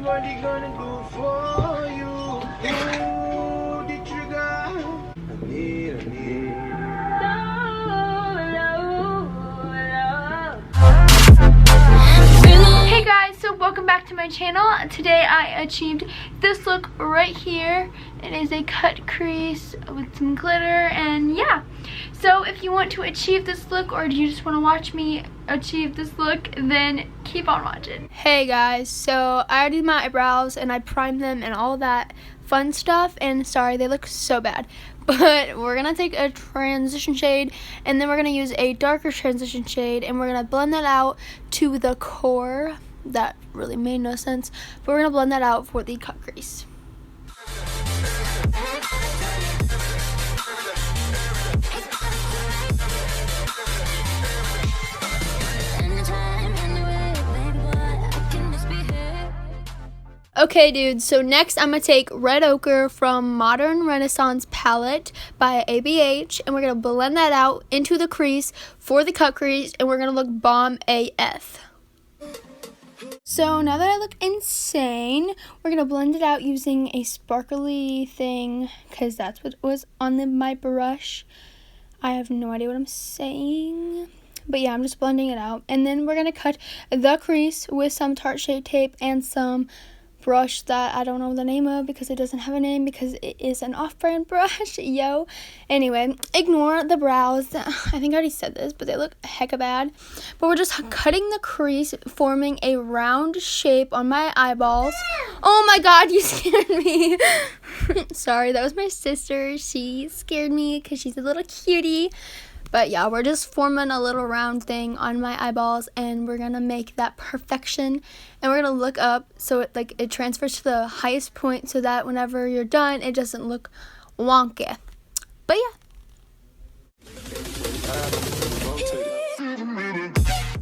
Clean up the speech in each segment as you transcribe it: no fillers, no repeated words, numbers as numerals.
Nobody gonna do for you. Ooh, the trigger. I need. Hey guys, so welcome back to my channel. Today I achieved this look right here. It is a cut crease with some glitter, and yeah. So if you want to achieve this look, or do you just want to watch me achieve this look, then keep on watching. Hey guys, so I already did my eyebrows and I primed them and all that fun stuff, and sorry, they look so bad. But we're gonna take a transition shade and then we're gonna use a darker transition shade and we're gonna blend that out to the core. That really made no sense, but we're gonna blend that out for the cut crease. Okay dudes, so next I'm going to take Red Ochre from Modern Renaissance palette by ABH, and we're going to blend that out into the crease for the cut crease, and we're going to look bomb AF. So now that I look insane, we're going to blend it out using a sparkly thing, because that's what was on my brush. I have no idea what I'm saying. But yeah, I'm just blending it out. And then we're going to cut the crease with some Tarte Shape Tape and some brush that I don't know the name of because it doesn't have a name because it is an off-brand brush. Yo. Anyway, ignore the brows. I think I already said this, but they look hecka bad. But we're just cutting the crease, forming a round shape on my eyeballs. Oh my god, you scared me. Sorry, that was my sister. She scared me because she's a little cutie. But yeah, we're just forming a little round thing on my eyeballs, and we're gonna make that perfection. And we're gonna look up so it transfers to the highest point, so that whenever you're done, it doesn't look wonky. But yeah.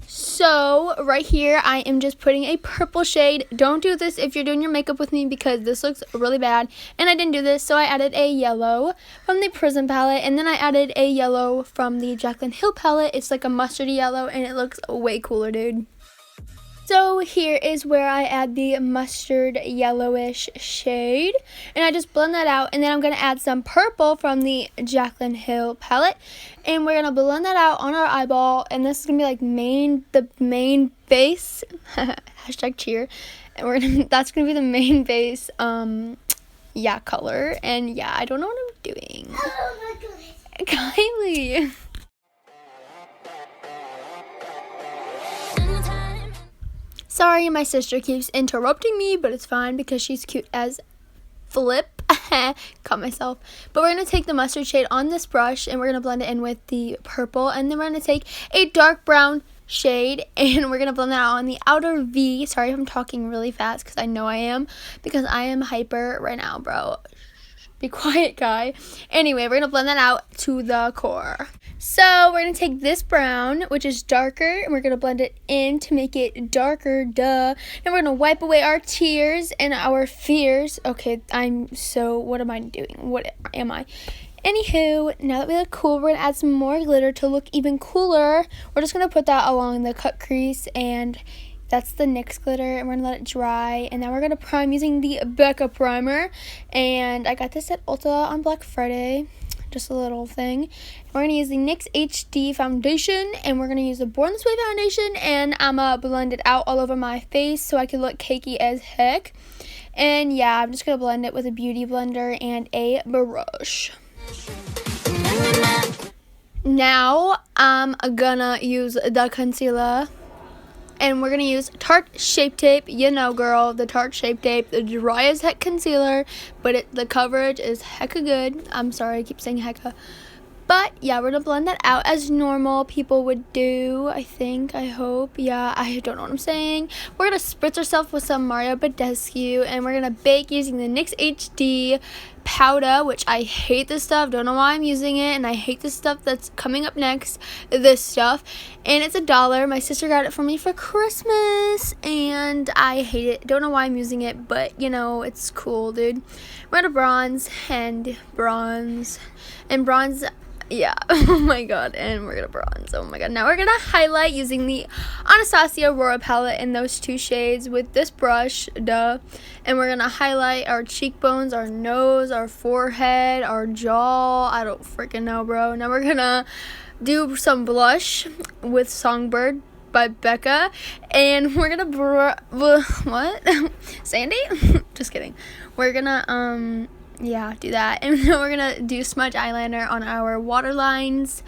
So right here, I am just putting a purple shade. Don't do this if you're doing your makeup with me because this looks really bad. And I didn't do this, so I added a yellow from the Prism palette. And then I added a yellow from the Jaclyn Hill palette. It's like a mustardy yellow, and it looks way cooler, dude. So here is where I add the mustard yellowish shade, and I just blend that out, and then I'm going to add some purple from the Jaclyn Hill palette, and we're going to blend that out on our eyeball, and this is going to be like the main base, hashtag cheer, and that's going to be the main base, yeah, color, and yeah, I don't know what I'm doing. Oh my god. Kylie. Sorry, my sister keeps interrupting me, but it's fine because she's cute as flip. Caught myself. But we're going to take the mustard shade on this brush, and we're going to blend it in with the purple. And then we're going to take a dark brown shade, and we're going to blend that out on the outer V. Sorry if I'm talking really fast because I know I am, because I am hyper right now, bro. Be quiet, guy. Anyway, we're going to blend that out to the core. So we're going to take this brown, which is darker, and we're going to blend it in to make it darker, duh. And we're going to wipe away our tears and our fears. Okay, what am I doing? What am I? Anywho, now that we look cool, we're going to add some more glitter to look even cooler. We're just going to put that along the cut crease, and that's the NYX glitter, and we're going to let it dry. And now we're going to prime using the Becca primer. And I got this at Ulta on Black Friday. Just a little thing. We're going to use the NYX HD foundation, and we're going to use the Born This Way foundation, and I'm going to blend it out all over my face so I can look cakey as heck. And yeah, I'm just going to blend it with a beauty blender and a brush. Now I'm going to use the concealer, and we're going to use Tarte Shape Tape. You know, girl, the Tarte Shape Tape, the dry as heck concealer, but the coverage is hecka good. I'm sorry, I keep saying hecka. But yeah, we're going to blend that out as normal people would do, I think, I hope. Yeah, I don't know what I'm saying. We're going to spritz ourselves with some Mario Badescu, and we're going to bake using the NYX HD powder, which I hate this stuff. Don't know why I'm using it, and I hate this stuff that's coming up next, this stuff. And it's $1. My sister got it for me for Christmas, and I hate it. Don't know why I'm using it, but, you know, it's cool, dude. We're going to bronze. Yeah, oh my god, and we're gonna bronze. Oh my god, now we're gonna highlight using the Anastasia Aurora palette in those 2 shades with this brush, duh. And we're gonna highlight our cheekbones, our nose, our forehead, our jaw. I don't freaking know, bro. Now we're gonna do some blush with Songbird by Becca, and we're gonna what? Sandy? Just kidding. We're gonna yeah, do that, and then we're gonna do smudge eyeliner on our waterlines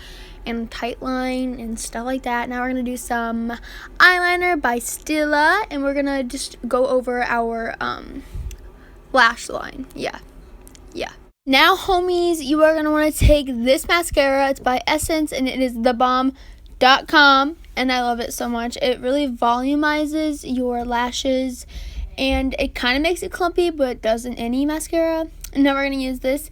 and tight line and stuff like that. Now we're gonna do some eyeliner by Stila, and we're gonna just go over our lash line. Yeah. Now, homies, you are gonna want to take this mascara. It's by Essence, and it is thebomb.com, and I love it so much. It really volumizes your lashes, and it kind of makes it clumpy, but doesn't any mascara. And now we're gonna use this,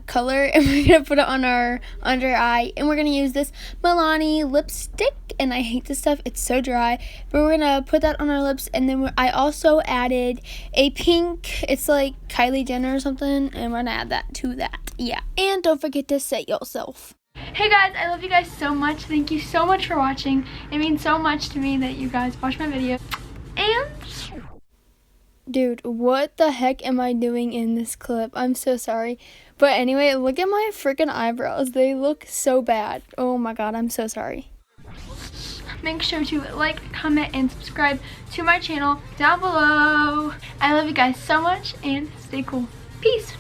color, and we're gonna put it on our under eye, and we're gonna use this Milani lipstick, and I hate this stuff, it's so dry, but we're gonna put that on our lips. And then I also added a pink, it's like Kylie Jenner or something, and we're gonna add that to that. And don't forget to set yourself. Hey guys, I love you guys so much. Thank you so much for watching. It means so much to me that you guys watch my video. And dude, what the heck am I doing in this clip? I'm so sorry. But anyway, look at my freaking eyebrows. They look so bad. Oh my god, I'm so sorry. Make sure to like, comment, and subscribe to my channel down below. I love you guys so much, and stay cool. Peace.